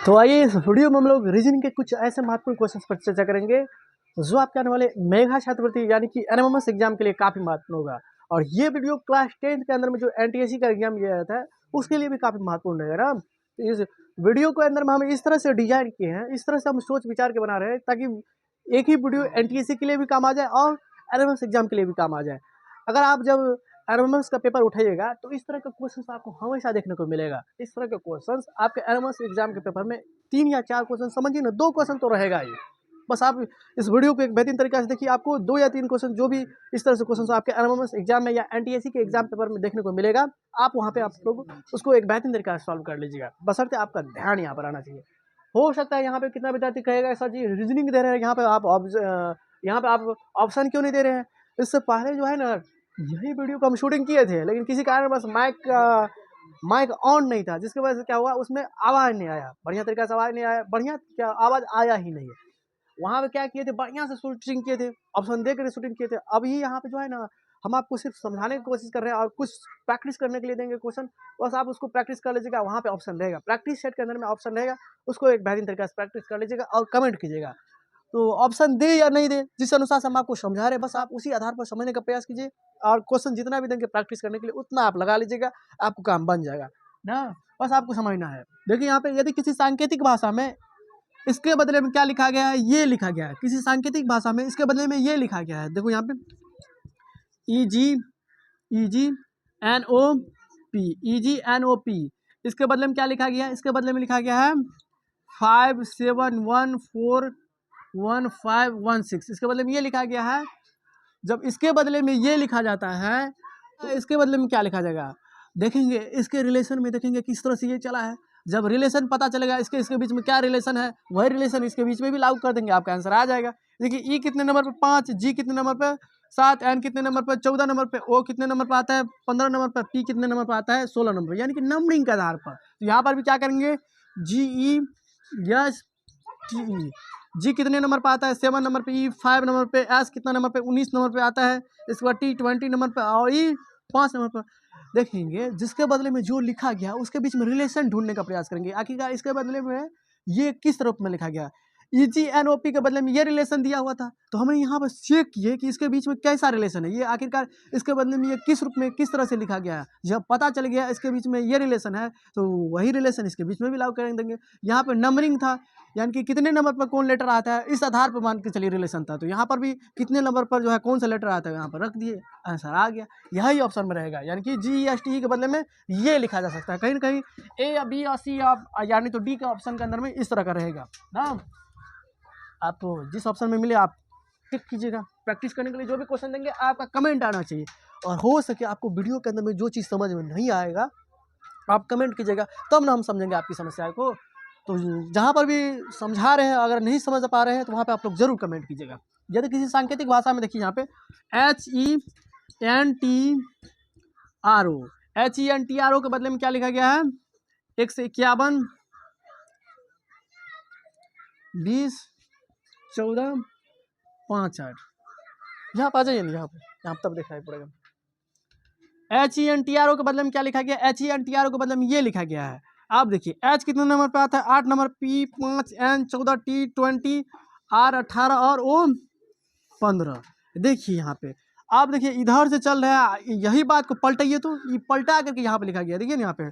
तो आइए इस वीडियो में हम लोग रीजनिंग के कुछ ऐसे महत्वपूर्ण क्वेश्चंस पर चर्चा करेंगे जो आपके आने वाले मेघा छात्रवृत्ति यानी कि एनएमएमएस एग्जाम के लिए काफ़ी महत्वपूर्ण होगा। और ये वीडियो क्लास 10th के अंदर में जो एनटीएससी का एग्जाम लिया जाता है उसके लिए भी काफ़ी महत्वपूर्ण रहेगा ना। तो इस वीडियो के अंदर में हम इस तरह से डिजाइन किए हैं, इस तरह से हम सोच विचार के बना रहे हैं ताकि एक ही वीडियो एनटीएससी के लिए भी काम आ जाए और एनएमएमएस एग्जाम के लिए भी काम आ जाए। अगर आप जब एनएमएमएस का पेपर उठाइएगा तो इस तरह का क्वेश्चंस आपको हमेशा देखने को मिलेगा। इस तरह के क्वेश्चंस आपके एनएमएमएस एग्जाम के पेपर में 3 या 4 क्वेश्चन, समझिए ना 2 क्वेश्चन तो रहेगा ही। बस आप इस वीडियो को एक बेहतरीन तरीके से देखिए, आपको 2 या 3 क्वेश्चन जो भी इस तरह से क्वेश्चन आपके एनएमएमएस एग्जाम में या एनटीएससी के एग्जाम पेपर में देखने को मिलेगा, आप वहाँ पे आप लोग उसको एक बेहतरीन तरीके से सॉल्व कर लीजिएगा, बशर्ते आपका ध्यान यहाँ पर आना चाहिए। हो सकता है यहाँ पे कितना विद्यार्थी कहेगा सर जी रीजनिंग दे रहे हैं, यहाँ पे आप ऑप्शन क्यों नहीं दे रहे हैं। इससे पहले जो है ना यही वीडियो को हम शूटिंग किए थे, लेकिन किसी कारण बस माइक ऑन नहीं था, जिसकी वजह से क्या हुआ उसमें आवाज़ नहीं आया, बढ़िया तरीके से आवाज़ नहीं आया, बढ़िया क्या आवाज़ आया ही नहीं है। वहाँ पे क्या किए थे, बढ़िया से शूटिंग किए थे, ऑप्शन दे कर शूटिंग किए थे। अभी यहाँ पे जो है ना हम आपको सिर्फ समझाने की कोशिश कर रहे हैं और कुछ प्रैक्टिस करने के लिए देंगे क्वेश्चन, बस आप उसको प्रैक्टिस कर लीजिएगा। वहाँ पे ऑप्शन रहेगा, प्रैक्टिस सेट के अंदर में ऑप्शन रहेगा, उसको एक बेहतरीन तरीके से प्रैक्टिस कर लीजिएगा और कमेंट कीजिएगा। तो ऑप्शन दे या नहीं दे, जिस अनुसार से हम आपको समझा रहे हैं, बस आप उसी आधार पर समझने का प्रयास कीजिए और क्वेश्चन जितना भी देंगे प्रैक्टिस करने के लिए उतना आप लगा लीजिएगा, आपको काम बन जाएगा ना। बस आपको समझना है। देखिए यहाँ पे यदि किसी सांकेतिक भाषा में इसके बदले में क्या लिखा गया है, ये लिखा गया है, किसी सांकेतिक भाषा में इसके बदले में ये लिखा गया है। देखो यहाँ पे EGNOP, इसके बदले में क्या लिखा गया है, इसके बदले में लिखा गया है 57141516, इसके बदले में ये लिखा गया है। जब इसके बदले में ये लिखा जाता है तो इसके बदले में क्या लिखा जाएगा, देखेंगे इसके रिलेशन में, देखेंगे किस तरह से ये चला है। जब रिलेशन पता चलेगा इसके बीच में क्या रिलेशन है, वही रिलेशन इसके बीच में भी लागू कर देंगे, आपका आंसर आ जाएगा। देखिए E कितने नंबर पे 5, G कितने नंबर पे 7, N कितने नंबर पे 14 नंबर पे, O कितने नंबर पे आता है 15 नंबर पे, P कितने नंबर पे आता है 16 नंबर, यानी कि नंबरिंग के आधार पर। तो यहाँ पर भी क्या करेंगे, GESTE, G कितने नंबर पे आता है 7 नंबर पे, E 5 नंबर पे, S कितना नंबर पे 19 नंबर पे आता है, इसके बाद T 20 नंबर पे और E 5 नंबर पर। देखेंगे जिसके बदले में जो लिखा गया उसके बीच में रिलेशन ढूंढने का प्रयास करेंगे, आखिरकार इसके बदले में ये किस रूप में लिखा गया। EGNOP के बदले में ये रिलेशन दिया हुआ था, तो हमने यहाँ पर चेक किए कि इसके बीच में कैसा रिलेशन है, ये आखिरकार इसके बदले में ये किस रूप में किस तरह से लिखा गया है। जब पता चल गया इसके बीच में ये रिलेशन है तो वही रिलेशन इसके बीच में भी लागू कर देंगे। यहाँ पर नंबरिंग था, यानी कि कितने नंबर पर कौन लेटर आता है इस आधार पर मान के चलिए रिलेशन था, तो यहाँ पर भी कितने नंबर पर जो है कौन सा लेटर आता है यहाँ पर रख दिए, आंसर आ गया। यही ऑप्शन में रहेगा, यानी कि GESTE के बदले में ये लिखा जा सकता है। कहीं ना कहीं A या B या C यानी तो D के ऑप्शन के अंदर में इस तरह का रहेगा ना। आपको जिस ऑप्शन में मिले आप टिक कीजिएगा। प्रैक्टिस करने के लिए जो भी क्वेश्चन देंगे आपका कमेंट आना चाहिए, और हो सके आपको वीडियो के अंदर में जो चीज़ समझ में नहीं आएगा आप कमेंट कीजिएगा, तब ना हम समझेंगे आपकी समस्या को। तो जहाँ पर भी समझा रहे हैं अगर नहीं समझ पा रहे हैं तो वहाँ पे आप लोग जरूर कमेंट कीजिएगा। यदि किसी सांकेतिक भाषा में देखिए यहाँ पे HENTRO के बदले में क्या लिखा गया है 151 20 14 5 8। यहाँ पर आ जाइए ना, यहाँ पर तब दिखाई पड़ेगा। HENTRO के बदले में क्या लिखा गया, HENTRO के बदले में ये लिखा गया है। आप देखिए H कितने नंबर पे आता है 8 number, P 5, N 14, T 20, R 18 और O 15। देखिए यहाँ पे आप देखिए इधर से चल रहा है, यही बात को पलटाइए तो ये पलटा करके यहाँ पे लिखा गया, देखिए ना यहाँ पे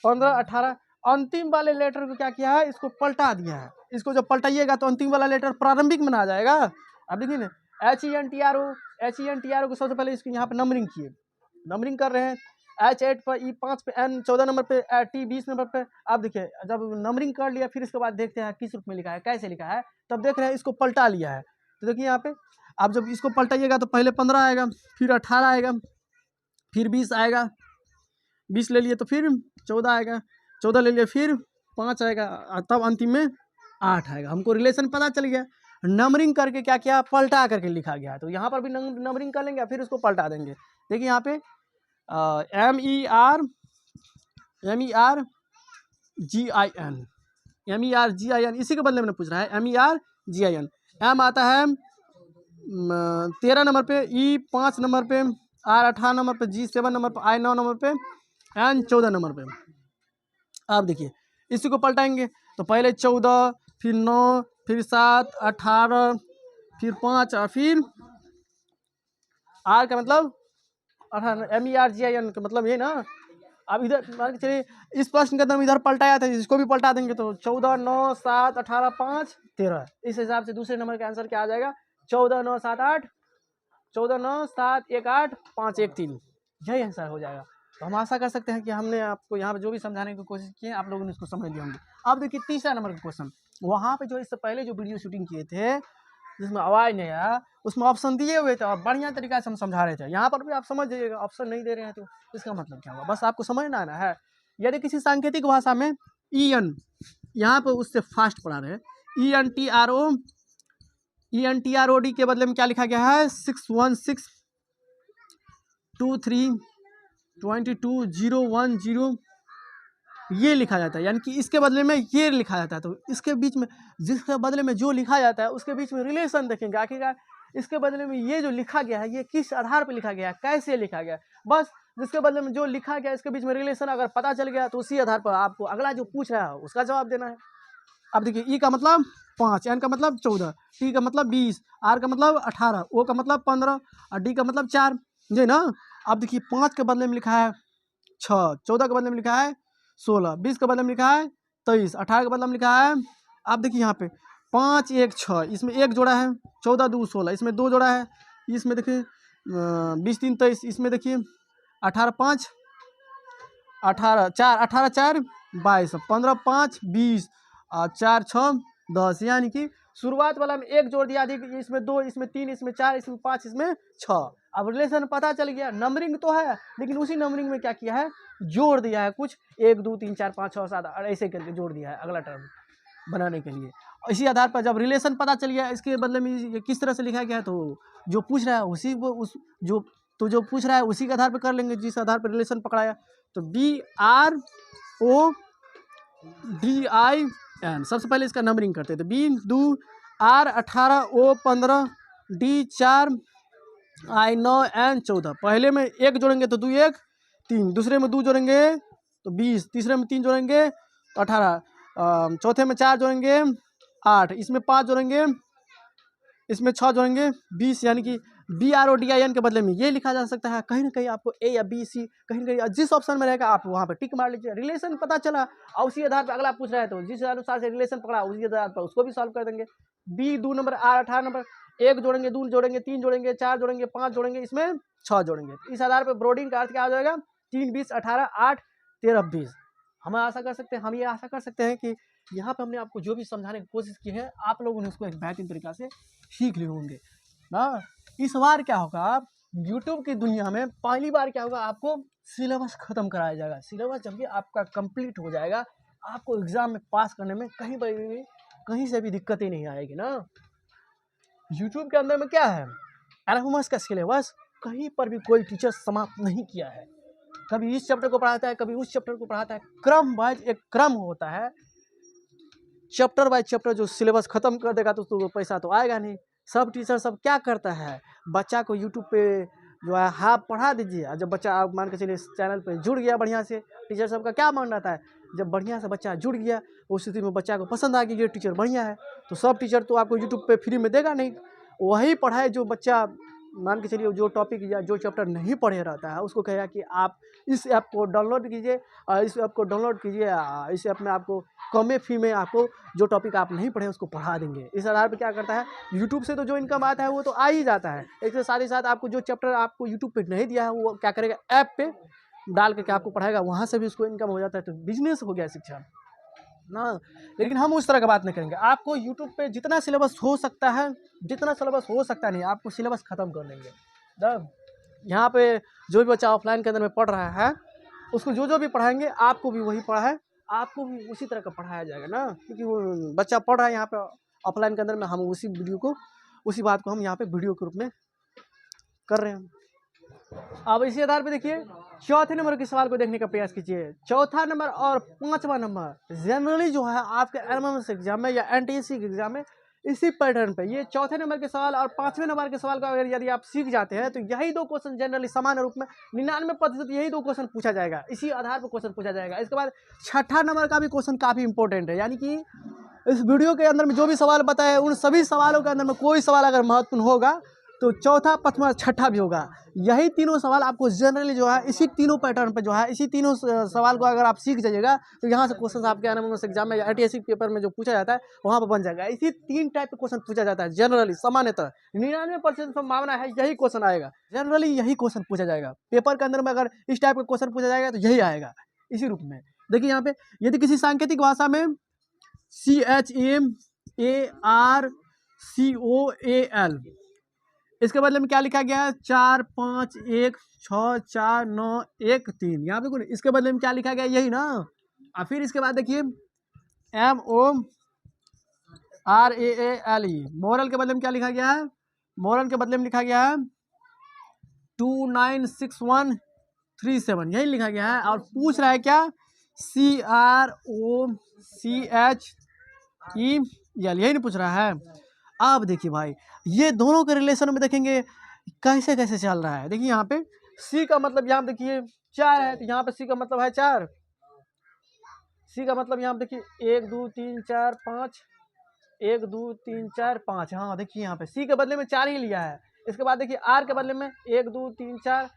15 18 अंतिम वाले लेटर को क्या किया है, इसको पलटा दिया है। इसको जब पलटाइएगा तो अंतिम वाला लेटर प्रारंभिक में आ जाएगा। अब देखिए ना HENTRO को सबसे पहले इसको यहाँ पे नंबरिंग किए, नंबरिंग कर रहे हैं H 8 पर, E 5 पे, N 14 नंबर पे, T 20 नंबर पे। आप देखिए जब नंबरिंग कर लिया फिर इसके बाद देखते हैं किस रूप में लिखा है, कैसे लिखा है, तब देख रहे हैं इसको पलटा लिया है। तो देखिए यहाँ पे आप जब इसको पलटाइएगा तो पहले 15 आएगा, फिर 18 आएगा, फिर 20 आएगा, 20 ले लिए तो फिर 14 आएगा, 14 ले लिए फिर 5 आएगा, तब अंतिम में 8 आएगा। हमको रिलेशन पता चल गया, नंबरिंग करके क्या किया पलटा करके लिखा गया। तो यहाँ पर भी नंबरिंग कर लेंगे फिर उसको पलटा देंगे। देखिए यहाँ पे MERGIN, इसी के बदले में पूछ रहा है MERGIN। M आता है 13 नंबर पे, E 5 नंबर पे, R 18 नंबर पे, G 7 नंबर पे, I 9 नंबर पे, N 14 नंबर पे। आप देखिए इसी को पलटाएंगे तो पहले 14, फिर 9, फिर 7, 18, फिर 5 और फिर आर का मतलब 18, MERGIN का मतलब ये ना। अब इधर मान के चलिए इस प्रश्न का अंदर इधर पलटाया था, इसको भी पलटा देंगे तो 14, 9, 7, 18, 5, 13। इस हिसाब से दूसरे नंबर का आंसर क्या आ जाएगा? 14, 9, 7, 8, 14, 9, 7, 1, 8, 5, 1, 3, यही आंसर हो जाएगा। तो हम आशा कर सकते हैं कि हमने आपको यहाँ पे जो भी समझाने की कोशिश की है आप लोगों ने इसको समझ लिया होंगे। अब देखिए तीसरा नंबर का क्वेश्चन, वहाँ पे जो इससे पहले जो वीडियो शूटिंग किए थे जिसमें आवाज़ नहीं आया, उसमें ऑप्शन दिए हुए थे और बढ़िया तरीका से हम समझा रहे थे। यहाँ पर भी आप समझ जाइएगा, ऑप्शन नहीं दे रहे हैं तो इसका मतलब क्या हुआ, बस आपको समझना आना है। यदि किसी सांकेतिक भाषा में EN, यहाँ पर उससे फास्ट पढ़ा रहे हैं, ENTROD के बदले में क्या लिखा गया है? 61623221010 ये लिखा जाता है, यानी कि इसके बदले में ये लिखा जाता है। तो इसके बीच में जिसके बदले में जो लिखा जाता है उसके बीच में रिलेशन देखेंगे आखिरकार इसके बदले में ये जो लिखा गया है ये किस आधार पर लिखा गया है, कैसे लिखा गया है। बस जिसके बदले में जो लिखा गया इसके बीच में रिलेशन अगर पता चल गया तो उसी आधार पर आपको अगला जो पूछ रहा है उसका जवाब देना है। अब देखिए ई का मतलब 5, एन का मतलब 14, टी का मतलब 20, आर का मतलब 18, ओ का मतलब 15 और डी का मतलब 4, ये ना। अब देखिए 5 के बदले में लिखा है 6, 14 के बदले में लिखा है 16, 20 के बदले में लिखा है 23, 18 के बदले में लिखा है। अब देखिए यहाँ पे 5, 1, 6, इसमें 1 जोड़ा है, 14, 2, 16, इसमें 2 जोड़ा है, इसमें देखिए 20, 3, 23, इसमें देखिए 18, 5, 18, 4, 18, 4, 22, 15, 5, 20 और 4, 6, 10, यानी कि शुरुआत वाला में 1 जोड़ दिया, इसमें 2, इसमें 3, इसमें 4, इसमें 5, इसमें 6। अब रिलेशन पता चल गया, नंबरिंग तो है लेकिन उसी नंबरिंग में क्या किया है, जोड़ दिया है कुछ 1, 2, 3, 4, 5, 6, 7 और ऐसे करके जोड़ दिया है अगला टर्म बनाने के लिए। इसी आधार पर जब रिलेशन पता चल गया इसके बदले में ये किस तरह से लिखा गया है तो जो पूछ रहा है उसी को जो पूछ रहा है उसी के आधार पर कर लेंगे जिस आधार पर रिलेशन पकड़ाया। तो BRODIN सबसे पहले इसका नंबरिंग करते थे, B 2, R 18, O 15, D 4, I 9, N 14। पहले में 1 जोड़ेंगे तो 2, 1, 3, दूसरे में 2 जोड़ेंगे तो 20, तीसरे में 3 जोड़ेंगे तो 18, चौथे में 4 जोड़ेंगे 8, इसमें 5 जोड़ेंगे, इसमें 6 जोड़ेंगे 20, यानी कि BRODIN के बदले में ये लिखा जा सकता है। कहीं ना कहीं आपको A या B, C कहीं ना कहीं जिस ऑप्शन में रहेगा आप वहाँ पर टिक मार लीजिए। रिलेशन पता चला और उसी आधार पर अगला पूछ रहा है तो जिस अनुसार से रिलेशन पकड़ा उसी आधार पर उसको भी सॉल्व कर देंगे। B 2 नंबर, R 18 नंबर, 1 जोड़ेंगे, 2 जोड़ेंगे, 3 जोड़ेंगे, 4 जोड़ेंगे, 5 जोड़ेंगे, इसमें 6 जोड़ेंगे। इस आधार पर ब्रोडिन का अर्थ क्या हो जाएगा? 3, 20, 18, 8, 13, 20। हम आशा कर सकते हैं, हम ये आशा कर सकते हैं कि यहाँ पे हमने आपको जो भी समझाने की कोशिश की है आप लोगों ने उसको एक बेहतरीन तरीका से सीख लिए होंगे ना। इस बार क्या होगा, यूट्यूब की दुनिया में पहली बार क्या होगा, आपको सिलेबस खत्म कराया जाएगा। सिलेबस जब भी आपका कंप्लीट हो जाएगा आपको एग्जाम में पास करने में कहीं से भी दिक्कत ही नहीं आएगी ना। यूट्यूब के अंदर में क्या है, एनाटॉमी का सिलेबस कहीं पर भी कोई टीचर समाप्त नहीं किया है। कभी इस चैप्टर को पढ़ाता है, कभी उस चैप्टर को पढ़ाता है, क्रम वाइज एक क्रम होता है। चैप्टर बाय चैप्टर जो सिलेबस खत्म कर देगा तो पैसा तो आएगा नहीं। सब टीचर सब क्या करता है, बच्चा को यूट्यूब पे जो है हाफ पढ़ा दीजिए और जब बच्चा आप मान के चलिए इस चैनल पे जुड़ गया बढ़िया से, टीचर सबका क्या मान रहता है, जब बढ़िया से बच्चा जुड़ गया उस स्थिति में बच्चा को पसंद आ गया ये टीचर बढ़िया है तो सब टीचर तो आपको यूट्यूब पे फ्री में देगा नहीं। वही पढ़ाए जो बच्चा मान के चलिए जो टॉपिक या जो चैप्टर नहीं पढ़े रहता है उसको कहेगा कि आप इस ऐप को डाउनलोड कीजिए और इस ऐप को डाउनलोड कीजिए, इस ऐप में आपको कम फी में आपको जो टॉपिक आप नहीं पढ़े उसको पढ़ा देंगे। इस आधार पर क्या करता है, यूट्यूब से तो जो इनकम आता है वो तो आ ही जाता है, इसके साथ ही साथ आपको जो चैप्टर आपको यूट्यूब पे नहीं दिया है वो क्या करेगा, ऐप पे डाल करके आपको पढ़ाएगा, वहाँ से भी उसको इनकम हो जाता है। तो बिजनेस हो गया शिक्षा ना। लेकिन हम उस तरह का बात नहीं करेंगे, आपको यूट्यूब पे जितना सिलेबस हो सकता है, जितना सिलेबस हो सकता नहीं आपको सिलेबस खत्म कर देंगे। तब यहाँ पे जो भी बच्चा ऑफलाइन के अंदर में पढ़ रहा है उसको जो भी पढ़ाएंगे आपको भी वही पढ़ा है, आपको भी उसी तरह का पढ़ाया जाएगा ना, क्योंकि वो बच्चा पढ़ रहा है यहाँ पे ऑफलाइन के अंदर में, हम उसी बात को हम यहाँ पे वीडियो के रूप में कर रहे हैं। अब इसी आधार पे देखिए चौथे नंबर के सवाल को देखने का प्रयास कीजिए। चौथा नंबर और 5वां नंबर जनरली जो है आपके एमएमएस एग्जाम में या एनटीएससी के एग्जाम में इसी पैटर्न पे ये चौथे नंबर के सवाल और 5वें नंबर के सवाल का अगर यदि आप सीख जाते हैं तो यही दो क्वेश्चन जनरली समान रूप में 99% यही दो क्वेश्चन पूछा जाएगा, इसी आधार पर क्वेश्चन पूछा जाएगा। इसके बाद छठा नंबर का भी क्वेश्चन काफ़ी इंपॉर्टेंट है, यानी कि इस वीडियो के अंदर में जो भी सवाल बताए उन सभी सवालों के अंदर में कोई सवाल अगर महत्वपूर्ण होगा तो चौथा, पांचवा, छठा भी होगा। यही तीनों सवाल आपको जनरली जो है इसी तीनों पैटर्न पे जो है इसी तीनों सवाल को अगर आप सीख जाइएगा तो यहाँ से क्वेश्चन आपके एनएमएमएस एग्जाम में या ATSC पेपर में जो पूछा जाता है वहाँ पर बन जाएगा। इसी 3 टाइप के क्वेश्चन पूछा जाता है जनरली, सामान्यतः 99% संभावना है यही क्वेश्चन आएगा, जनरली यही क्वेश्चन पूछा जाएगा पेपर के अंदर में। अगर इस टाइप का क्वेश्चन पूछा जाएगा तो यही आएगा इसी रूप में। देखिए यहाँ पे यदि किसी सांकेतिक भाषा में CHAMARCOAL इसके बदले में क्या लिखा गया है 4 5 1 6 4 9 1 3, यहाँ पे इसके बदले में क्या लिखा गया यही ना। और फिर इसके बाद देखिए MORALE मोरल के बदले में क्या लिखा गया है, मोरल के बदले में लिखा गया है 296137 यही लिखा गया है। और पूछ रहा है क्या CROCHEL यही नहीं पूछ रहा है। अब देखिए भाई ये दोनों के रिलेशन में देखेंगे कैसे कैसे चल रहा है। देखिए यहाँ पे सी का मतलब यहाँ पे देखिए 4 है तो यहाँ पे सी का मतलब है 4, सी का मतलब यहाँ पे देखिए 1 2 3 4 5 1 2 3 4 5। हाँ देखिए यहाँ पे सी के बदले में 4 ही लिया है। इसके बाद देखिए आर के बदले में 1 2 3 4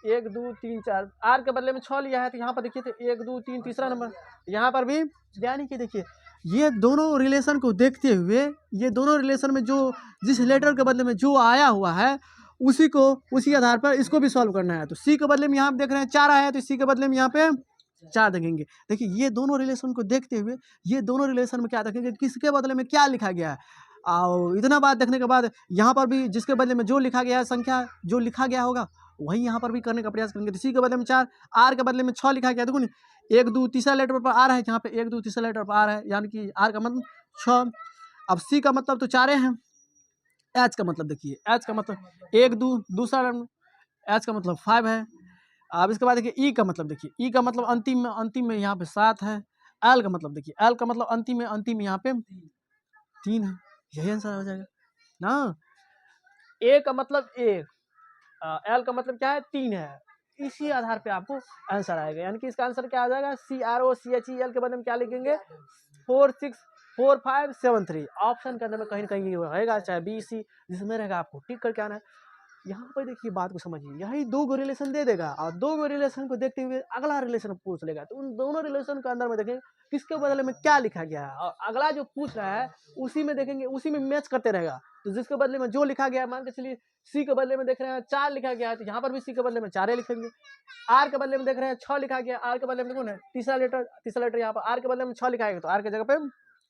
1 2 3 4, आर के बदले में 6 लिया है तो यहाँ पर देखिए तो 1 2 3 तीसरा नंबर यहाँ पर भी, यानी कि देखिए ये दोनों रिलेशन को देखते हुए ये दोनों रिलेशन में जो जिस लेटर के बदले में जो आया हुआ है उसी आधार पर इसको भी सॉल्व करना है। तो सी के बदले में यहाँ पे देख रहे हैं 4 आया है तो सी के बदले में यहाँ पे 4 देखेंगे। देखिए ये दोनों रिलेशन को देखते हुए ये दोनों रिलेशन में क्या देखेंगे किसके बदले में क्या लिखा गया है। और इतना बात देखने के बाद यहाँ पर भी जिसके बदले में जो लिखा गया है संख्या जो लिखा गया होगा वही यहाँ पर भी करने का प्रयास करेंगे। तो सी के बदले में 4, आर के बदले में 6 लिखा गया। देखो नहीं 1 2 तीसरा लेटर पर आ रहा है, यहाँ पे 1 2 तीसरा लेटर पर आ रहा है, यानी कि आर का मतलब 6। अब सी का मतलब तो 4 हैं। एच का मतलब देखिए एच का मतलब 1 2 दूसरा एच का मतलब 5 है। अब इसके बाद देखिए ई का मतलब देखिए ई का मतलब अंतिम में यहाँ पे 7 है। एल का मतलब देखिए एल का मतलब अंतिम में यहाँ पे 3 है। यही आंसर हो जाएगा ना। ए का मतलब 1, एल का मतलब क्या है 3 है। इसी आधार पे आपको आंसर आएगा, यानी कि इसका आंसर क्या आ जाएगा CROCHEL के बदले में क्या लिखेंगे 464573। ऑप्शन के अंदर में कहीं ना कहीं रहेगा, चाहे बी सी जिसमें रहेगा आपको टिक करके आना है। यहाँ पर देखिए बात को समझिए, यही 2 गो रिलेशन दे देगा और 2 गो रिलेशन को देखते हुए अगला रिलेशन पूछ लेगा। तो उन दोनों रिलेशन के अंदर में देखेंगे किसके बदले में क्या लिखा गया है और अगला जो पूछ रहा है उसी में देखेंगे उसी में मैच करते रहेगा। तो जिसके बदले में जो लिखा गया है मान के चलिए सी के बदले में देख रहे हैं 4 लिखा गया है तो यहाँ पर भी सी के बदले में 4 लिखेंगे। आर के बदले में देख रहे हैं 6 लिखा गया, आर के बदले में देखो ना तीसरा लेटर यहाँ पर आर के बदले में 6 लिखा गया तो आर की जगह पे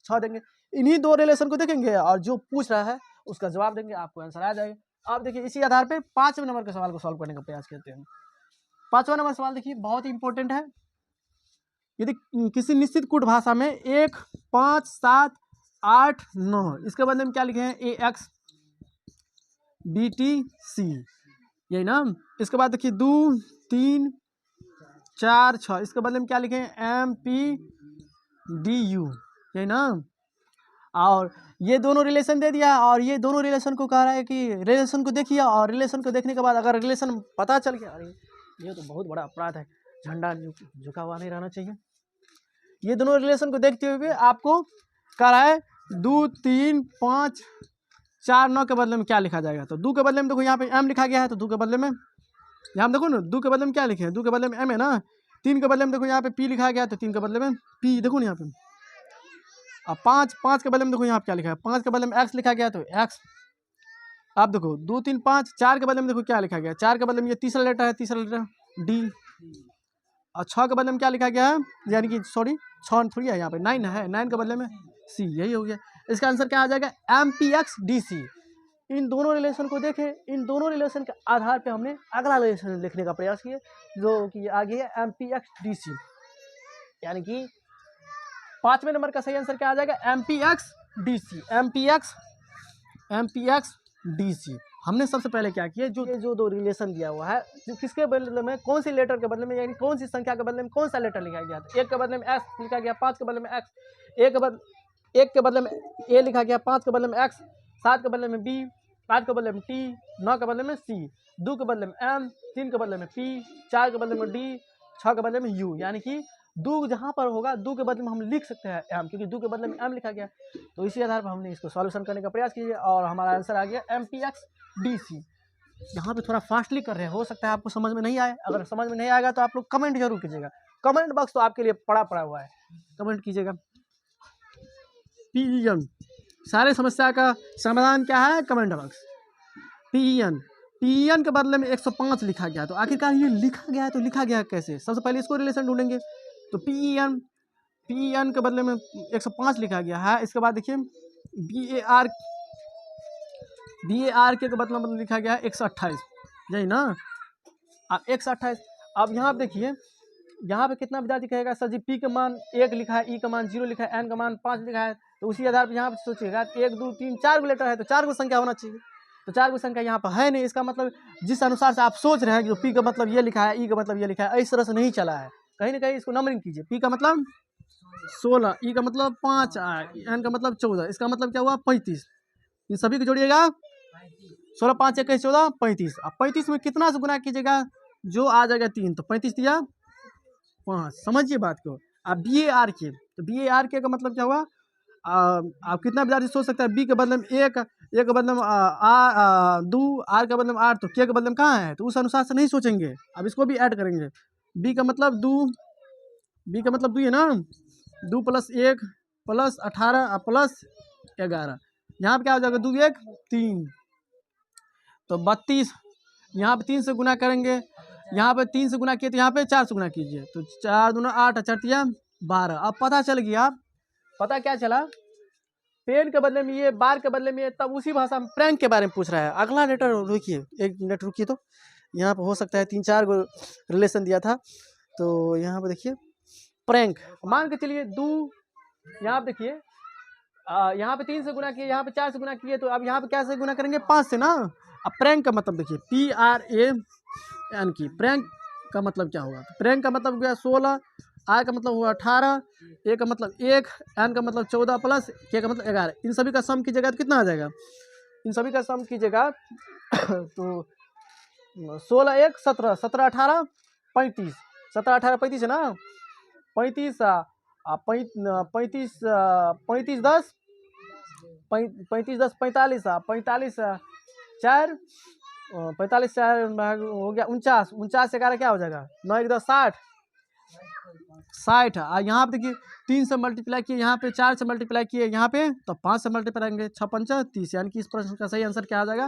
6 देंगे। इन्हीं 2 रिलेशन को देखेंगे और जो पूछ रहा है उसका जवाब देंगे, आपको आंसर आ जाएगा। आप देखिए इसी आधार पे 5वें नंबर के सवाल को सॉल्व करने का प्रयास करते हैं। 5वां नंबर सवाल देखिए बहुत ही इंपॉर्टेंट है। यदि किसी निश्चित कूट भाषा में 1 5 7 8 9 इसके बदले में क्या लिखे हैं AX BTC यही ना। इसके बाद देखिए 2 3 4 6 इसके बदले में क्या लिखे हैं MPDU यही ना। और ये दोनों रिलेशन दे दिया और ये दोनों रिलेशन को कह रहा है कि रिलेशन को देखिए और रिलेशन को देखने के बाद अगर रिलेशन पता चल गया अरे ये तो बहुत बड़ा अपराध है, झंडा झुका हुआ नहीं रहना चाहिए। ये दोनों रिलेशन को देखते हुए आपको कह रहा है 2 3 5 4 9 के बदले में क्या लिखा जाएगा। तो 2 के बदले में देखो यहाँ पे M लिखा गया है तो 2 के बदले में यहाँ देखो ना 2 के बदले में क्या लिखे हैं 2 के बदले में M है ना। 3 के बदले में देखो यहाँ पे P लिखा गया है तो 3 के बदले में P देखो ना यहाँ पे। अब 5 के बदले में देखो यहाँ पे क्या लिखा है 5 के बदले में X लिखा गया तो X। आप देखो 2 3 5 4 के बदले में देखो क्या लिखा गया 4 के बदले में ये तीसरा लेटर है तीसरा लेटर D। और 6 के बदले में क्या लिखा गया है यानी कि सॉरी 6 थोड़ी है यहाँ पे 9 है 9 के बदले में C यही हो गया। इसका आंसर क्या आ जाएगा MPXDC। इन दोनों रिलेशन को देखें, इन दोनों रिलेशन के आधार पे हमने अगला रिलेशन लिखने का प्रयास किया जो कि आगे है MPXDC, यानी कि 5वें नंबर का सही आंसर क्या आ जाएगा MPXDC। हमने सबसे पहले क्या किया जो 2 रिलेशन दिया हुआ है जो किसके बदले में कौन सी लेटर के बदले में यानी कौन सी संख्या के बदले में कौन सा लेटर लिखा गया था। 1 के बदले में X लिखा गया 5 के बदले में X, 1 के बदले में A लिखा गया, 5 के बदले में X, 7 के बदले में B, 8 के बदले में T, 9 के बदले में C, 2 के बदले में M, 3 के बदले में P, 4 के बदले में D, 6 के बदले में U। यानी कि 2 जहाँ पर होगा 2 के बदले में हम लिख सकते हैं M, क्योंकि 2 के बदले में M लिखा गया। तो इसी आधार पर हमने इसको सॉल्यूशन करने का प्रयास किया और हमारा आंसर आ गया MPXDC। यहाँ पे थोड़ा फास्टली कर रहे हैं, हो सकता है आपको समझ में नहीं आए। अगर समझ में नहीं आएगा तो आप लोग कमेंट जरूर कीजिएगा, कमेंट बॉक्स तो आपके लिए पड़ा हुआ है, कमेंट कीजिएगा। PEN, सारे समस्या का समाधान क्या है, कमेंट बॉक्स। PEN के बदले में 105 लिखा गया, तो आखिरकार ये लिखा गया है तो लिखा गया कैसे, सबसे पहले इसको रिलेशन ढूंढेंगे। तो PEN के बदले में 105 लिखा गया है। इसके बाद देखिए BAR के बदले में लिखा गया है 128, यही ना। अब 128, अब यहाँ पे देखिए यहाँ पे कितना विद्यार्थी कहेगा सर जी P का मान 1 लिखा है, E का मान 0 लिखा है, N का मान 5 लिखा है। तो उसी आधार पर यहाँ पे सोचिएगा 1 2 3 4 गो लेटर है तो 4 गो संख्या होना चाहिए, तो 4 गो संख्या यहाँ पर है नहीं। इसका मतलब जिस अनुसार से आप सोच रहे हैं कि P का मतलब ये लिखा है, E का मतलब ये लिखा है, इस तरह से नहीं चला है। कहीं ना कहीं इसको नंबरिंग कीजिए। P का मतलब 16, E का मतलब 5, N का मतलब 14, इसका मतलब क्या हुआ 35। इन सभी को जोड़िएगा, 16 5 21 14 35। अब 35 में कितना से गुना कीजिएगा, जो आ जाएगा 3, तो 35 दिया 5। समझिए बात को। अब BAR के, तो BAR के का मतलब क्या हुआ, आप कितना विद्यार्थी सोच सकता है B के बदले में 1, A के बदले में 2, R के बदले में 8, तो K के बदले में कहाँ है, तो उस अनुसार से नहीं सोचेंगे। अब इसको भी ऐड करेंगे। B का मतलब 2, B का मतलब 2 है ना, 2 + 1 + 18 + 11, यहाँ पे क्या हो जाएगा 2 1 3, तो 32। यहाँ पे 3 से गुना करेंगे, यहाँ पे 3 से गुना किए तो यहाँ पे 4 से गुना कीजिए, तो 4 दूना 8 4 12। अब पता चल गया, पता क्या चला, पेन के बदले में ये, बार के बदले में ये, तब उसी भाषा में प्रैंक के बारे में पूछ रहा है। अगला लेटर रुकिए, 1 मिनट रुकिए, तो यहाँ पे हो सकता है 3 4 गो रिलेशन दिया था। तो यहाँ पे देखिए प्रैंक, मान के चलिए 2, यहाँ पे देखिए यहाँ पे 3 से गुना किए, यहाँ पे 4 से गुना किए, तो अब यहाँ पे क्या से गुना करेंगे 5 से ना। अब प्रैंक का मतलब देखिए PRAN की, प्रैंक का मतलब क्या होगा, प्रैंक का मतलब हुआ 16, R का मतलब हुआ 18, A का मतलब 1, N का मतलब 14 + K का मतलब 11। इन सभी का सम कीजिएगा तो कितना आ जाएगा, इन सभी का सम कीजिएगा तो 16 1 17, 17 18 35, 17 18 35 है ना, 35 35 35 10 35 10 45, 45 4 45 4 हो गया 49, 49 से 11 क्या हो जाएगा 9 1 10 60, 60। यहाँ पे देखिए 3 से मल्टीप्लाई किए, यहाँ पे 4 से मल्टीप्लाई किए, यहाँ पे तो 5 से मल्टीप्लाई करेंगे, 6 5 30, यानी कि इस प्रश्न का सही आंसर क्या आ जाएगा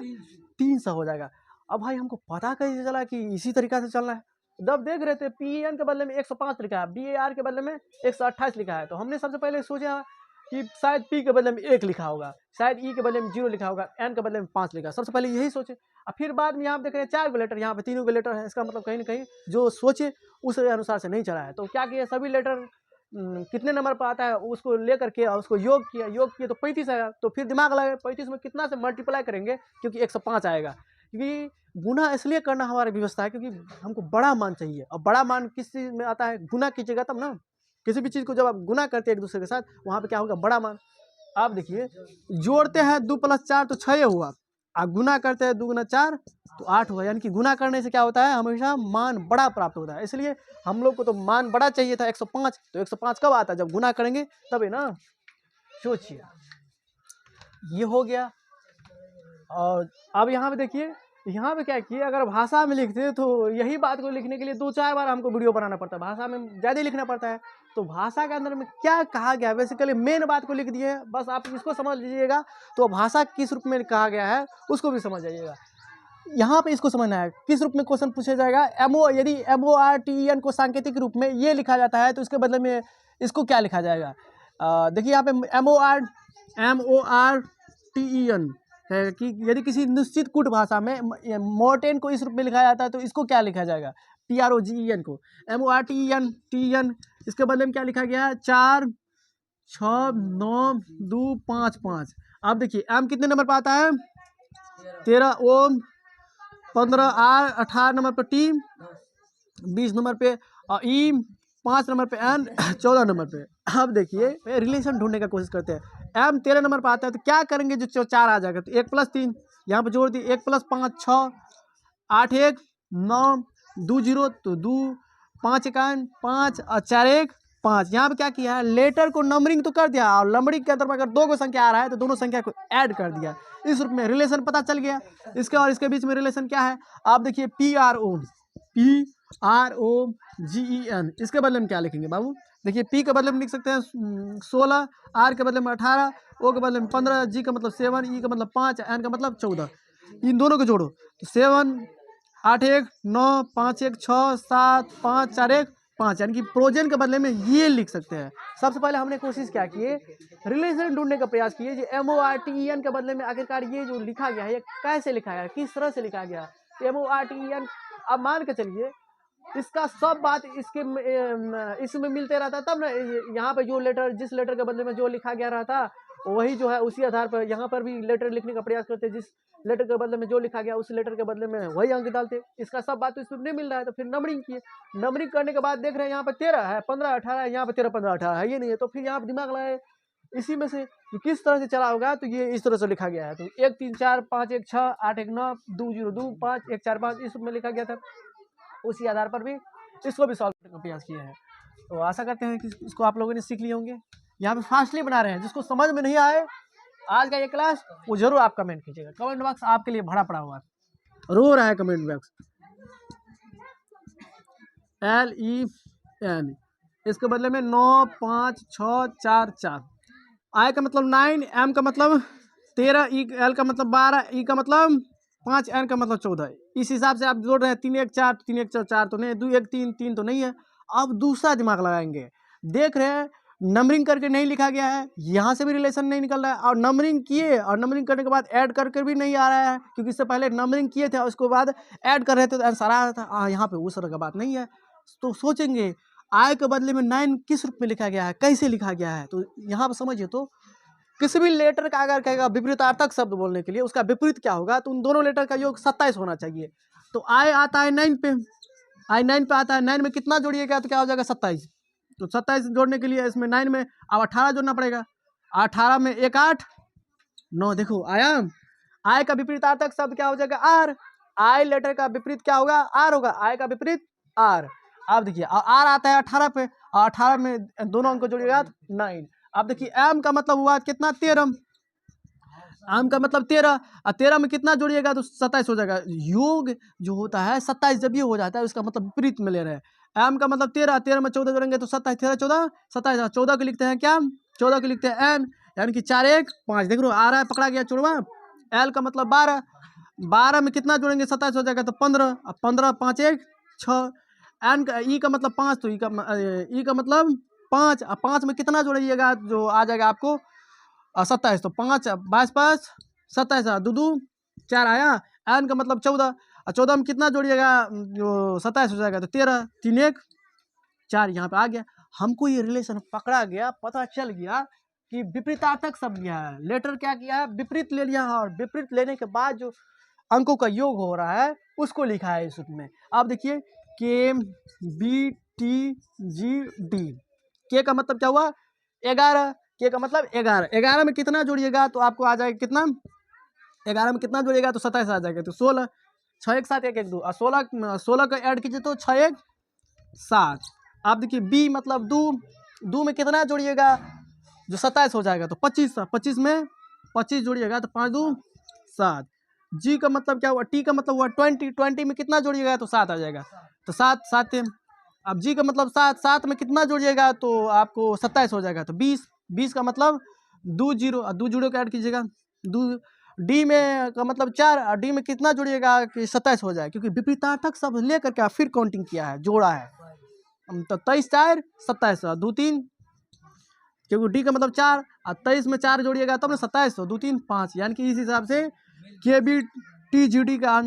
300 हो जाएगा। अब भाई हमको पता कैसे चला कि इसी तरीका से चलना है, जब देख रहे थे PEN के बदले में 105 लिखा है, BAR के बदले में 128 लिखा है, तो हमने सबसे पहले सोचा कि शायद P के बदले में 1 लिखा होगा, शायद E के बदले में 0 लिखा होगा, N के बदले में 5 लिखा, सबसे पहले यही सोचे। और फिर बाद में यहाँ पे देख रहे हैं 4 गो लेटर, यहाँ पे 3 गो लेटर है, इसका मतलब कहीं ना कहीं जो सोचे उस अनुसार से नहीं चला है। तो क्या किया, सभी लेटर कितने नंबर पर आता है उसको लेकर के और उसको योग किया तो 35 आएगा। तो फिर दिमाग लगाए 35 में कितना से मल्टीप्लाई करेंगे, क्योंकि 105 आएगा। क्योंकि गुना इसलिए करना हमारी व्यवस्था है क्योंकि हमको बड़ा मान चाहिए, और बड़ा मान किस चीज़ में आता है, गुना कीजिएगा तब ना। किसी भी चीज़ को जब आप गुना करते हैं एक दूसरे के साथ, वहाँ पे क्या होगा बड़ा मान। आप देखिए जोड़ते हैं 2 + 4 तो 6 हुआ, आप गुना करते हैं 2 × 4 तो 8 हुआ, यानी कि गुना करने से क्या होता है हमेशा मान बड़ा प्राप्त होता है। इसलिए हम लोग को तो मान बड़ा चाहिए था 105, तो 105 कब आता है, जब गुना करेंगे तभी ना। सोचिए ये हो गया। और अब यहाँ पे देखिए, यहाँ पे क्या किए, अगर भाषा में लिखते तो यही बात को लिखने के लिए 2 4 बार हमको वीडियो बनाना पड़ता है, भाषा में ज़्यादा लिखना पड़ता है। तो भाषा के अंदर में क्या कहा गया, बेसिकली मेन बात को लिख दिए, बस आप इसको समझ लीजिएगा। तो भाषा किस रूप में कहा गया है उसको भी समझ जाइएगा। यहाँ पे इसको समझना है किस रूप में क्वेश्चन पूछा जाएगा। यदि MORTEN को सांकेतिक रूप में ये लिखा जाता है तो इसके बदले में इसको क्या लिखा जाएगा। देखिए यहाँ पे MORTEN है कि यदि किसी निश्चित कूट भाषा में मोर्टेन को इस रूप में लिखा जाता है तो इसको क्या लिखा जाएगा, PROGEN को। MORTEN इसके बदले में क्या लिखा गया है 4 6 9 2 5 5। अब देखिए M कितने नंबर पर आता है 13 ओम, 15 R, 18 नंबर पर T, 20 नंबर पे E, 5 नंबर पे N, 14 नंबर पे अब देखिए रिलेशन ढूंढने का कोशिश करते हैं। एम 13 नंबर पर आता है तो क्या करेंगे, जो 4 आ जाएगा तो 1 + 3 यहाँ पर जोड़ दिए, 1 + 5 6, 8 1 9, 2 0 तो 2, 5 1 5 और 4 1 5। यहाँ पे क्या किया है, लेटर को नंबरिंग तो कर दिया और नंबरिंग के अंदर में अगर 2 को संख्या आ रहा है तो दोनों संख्या को ऐड कर दिया। इस रूप में रिलेशन पता चल गया। इसके और इसके बीच में रिलेशन क्या है, आप देखिए PROGEN, इसके बदले में क्या लिखेंगे बाबू, देखिए P के बदले में लिख सकते हैं 16, R के बदले में 18, O के बदले में 15, G का मतलब 7, E का मतलब 5, N का मतलब 14। इन दोनों को जोड़ो तो 7 8 1 9 5 1 6 7 5 4 1 5, यानी कि प्रोजन के बदले में ये लिख सकते हैं। सबसे पहले हमने कोशिश क्या की, रिलेशन ढूंढने का प्रयास किए, जो MORTEN के बदले में आखिरकार ये जो लिखा गया है ये कैसे लिखा गया, किस तरह से लिखा गया। MORTEN अब मान के चलिए इसका सब बात इसमें मिलते रहता, तब ना यहाँ पे जो लेटर, जिस लेटर के बदले में जो लिखा गया रहता वही जो है उसी आधार पर यहाँ पर भी लेटर लिखने का प्रयास करते, जिस लेटर के बदले में जो लिखा गया उस लेटर के बदले में वही अंक डालते। इसका सब बात तो इसमें नहीं मिल रहा है तो फिर नंबरिंग किए। नंबरिंग करने के बाद देख रहे हैं यहाँ पे 13 है, 15 18 है, यहाँ पे 13 15 18 है, ये नहीं है तो फिर यहाँ पे दिमाग लगाए इसी में से किस तरह से चला होगा, तो ये इस तरह से लिखा गया है। तो 1 3 4 5 1 6 8 1 9 2 0 2 5 1 4 5 इस रूप में लिखा गया था। उसी आधार पर भी इसको भी सॉल्व करने का प्रयास किया है। तो आशा करते हैं कि इसको आप लोगों ने सीख लिए होंगे। यहाँ पे फास्टली बना रहे हैं, जिसको समझ में नहीं आए आज का ये क्लास वो जरूर आप कमेंट कीजिएगा, कमेंट बॉक्स आपके लिए भरा पड़ा हुआ है, रो रहा है कमेंट बॉक्स। LEN इसके बदले में 9 5 6 4 4, I का मतलब 9, M का मतलब 13, L का मतलब 12, E का मतलब 5, N का मतलब 14। इस हिसाब से आप जोड़ रहे हैं 3 1 4, 3 1 4 तो नहीं, 2 1 3 3 तो नहीं है। अब दूसरा दिमाग लगाएंगे, देख रहे हैं नंबरिंग करके नहीं लिखा गया है, यहाँ से भी रिलेशन नहीं निकल रहा है, और नंबरिंग किए और नंबरिंग करने के बाद ऐड करके भी नहीं आ रहा है, क्योंकि इससे पहले नंबरिंग किए थे और उसके बाद ऐड कर रहे थे तो आंसर आ रहा था। यहाँ पे उस तरह का बात नहीं है। तो सोचेंगे I के बदले में 9 किस रूप में लिखा गया है, कैसे लिखा गया है, तो यहाँ पर समझिए तो किसी भी लेटर का अगर कहेगा विपरीतार्थक शब्द बोलने के लिए उसका विपरीत क्या होगा, तो उन दोनों लेटर का योग 27 होना चाहिए। तो I आता है 9 पे, I 9 पे आता है, 9 में कितना जोड़िएगा तो क्या हो जाएगा 27। तो 27 जोड़ने के लिए इसमें 9 में अब 18 जोड़ना पड़ेगा, 18 में 1 8 9, देखो आया। I का विपरीतार्थक शब्द क्या हो जाएगा R, I लेटर का विपरीत क्या होगा R होगा, I का विपरीत R। अब देखिए R आता है 18 पे, और 18 में दोनों अंक जोड़िएगा 9। अब देखिए M का मतलब हुआ कितना 13, M का मतलब 13, और 13 में कितना जोड़िएगा तो 27 हो जाएगा। योग जो होता है 27 जब ये हो जाता है उसका मतलब विपरीत में ले रहे हैं। M का मतलब 13, 13 में 14 जोड़ेंगे तो 27, 13 14 27, 14 को लिखते हैं क्या, 14 को लिखते हैं N, यानी कि 4 1 5, देख लो आ रहा है पकड़ा गया चुड़वा। L का मतलब 12, 12 में कितना जोड़ेंगे 27 हो जाएगा तो 15, 15 5 1 6। N का E का मतलब 5, तो E का मतलब 5, 5 में कितना जोड़िएगा जो आ जाएगा आपको 27, तो 5 22 5 27, 2 2 4 आया। N का मतलब 14, और 14 में कितना जोड़िएगा जो 27 हो जाएगा तो 13, 3 1 4, यहाँ पे आ गया। हमको ये रिलेशन पकड़ा गया, पता चल गया कि विपरीतार्थक शब्द लिया है, लेटर क्या किया है विपरीत ले लिया है, और विपरीत लेने के बाद जो अंकों का योग हो रहा है उसको लिखा है इस रूप में। अब देखिए KBTGD, के का मतलब क्या हुआ 11, के का मतलब 11, 11 में कितना जोड़िएगा तो आपको आ जाएगा कितना, 11 में कितना जोड़िएगा तो 27 आ जाएगा, तो 16, 6 1 7 1 1 2, और 16 का ऐड कीजिए तो 6 1 7। आप देखिए बी मतलब 2, 2 में कितना जोड़िएगा जो 27 हो जाएगा तो 25, 25 में 25 जोड़िएगा तो 5 2 7। जी का मतलब क्या हुआ, टी का मतलब हुआ 20, 20 में कितना जोड़िएगा तो 7 आ जाएगा, तो 7 7। अब जी का मतलब 7, 7 में कितना जोड़िएगा तो आपको 27 हो जाएगा, तो 20, 20 का मतलब 2 0, 2 0 का ऐड कीजिएगा 2। डी में का मतलब 4, और डी में कितना जोड़िएगा कि 27 हो जाए, क्योंकि विपरीतार्थक शब्द लेकर के फिर काउंटिंग किया है, जोड़ा है। तो 23 4 27, 2 3, क्योंकि डी का मतलब 4, और 23 में 4 जोड़िएगा तब ना 27, 2 3 5, यानी कि इस हिसाब से KBTGD का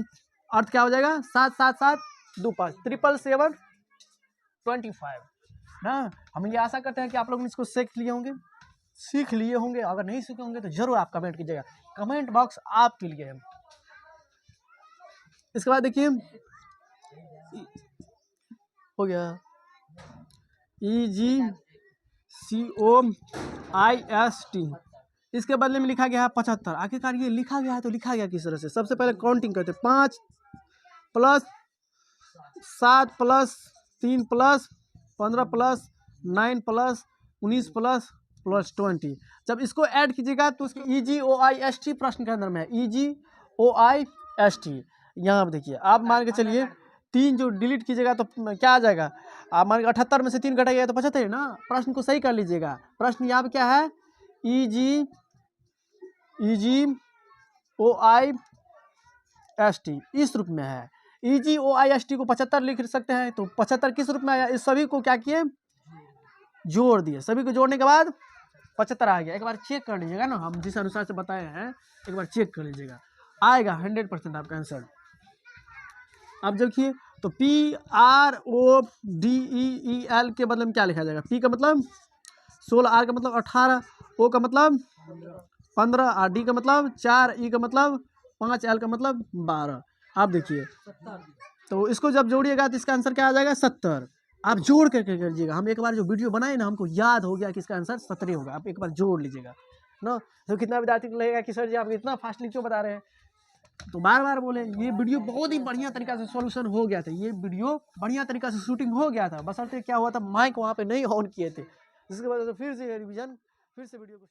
अर्थ क्या हो जाएगा 7 7 7 2 5 7 7 25 ना। हम ये आशा करते हैं कि आप लोग इसको सीख लिए होंगे। अगर नहीं सीखे होंगे तो जरूर आप कमेंट कीजिएगा, कमेंट बॉक्स आपके लिए है। इसके बाद देखिए हो गया EG COIST, इसके बदले में लिखा गया है 75। आखिरकार ये लिखा गया है तो लिखा गया किस तरह से? सबसे पहले काउंटिंग करते, 5 + 7 + 3 + 15 + 9 + 19 + 20। जब इसको ऐड कीजिएगा तो उसको EGOIST प्रश्न के अंदर में है, EGOIST। यहाँ पर देखिए, आप मान के चलिए 3 जो डिलीट कीजिएगा तो क्या आ जाएगा? आप मान के 78 में से 3 घटाइएगा तो 75 है ना। प्रश्न को सही कर लीजिएगा। प्रश्न यहाँ पे क्या है? EGOIST इस रूप में है। EGOIST को 75 लिख सकते हैं, तो 75 किस रूप में आया? इस सभी को क्या किए? जोड़ दिए। सभी को जोड़ने के बाद 75 आ गया। एक बार चेक कर लीजिएगा ना, हम जिस अनुसार से बताए हैं एक बार चेक कर लीजिएगा, आएगा 100% आपका आंसर। अब देखिए तो PRODEEL के बदले में क्या लिखा जाएगा? P का मतलब 16, R का मतलब 18, O का मतलब 15, और D का मतलब 4, E का मतलब 5, L का मतलब 12। आप देखिए तो इसको जब जोड़िएगा तो इसका आंसर क्या आ जाएगा? 70। आप जोड़ करके करिएगा। हम एक बार जो वीडियो बनाए ना, हमको याद हो गया कि इसका आंसर 70 होगा। आप एक बार जोड़ लीजिएगा ना। तो कितना विद्यार्थी को लगेगा कि सर जी आप इतना फास्टली क्यों बता रहे हैं? तो बार बार बोले, ये वीडियो बहुत ही बढ़िया तरीका से सॉल्यूशन हो गया था। ये वीडियो बढ़िया तरीका से शूटिंग हो गया था, बशर्ते क्या हुआ था, माइक वहाँ पे नहीं ऑन किए थे, जिसकी वजह से फिर से रिवीजन, फिर से वीडियो को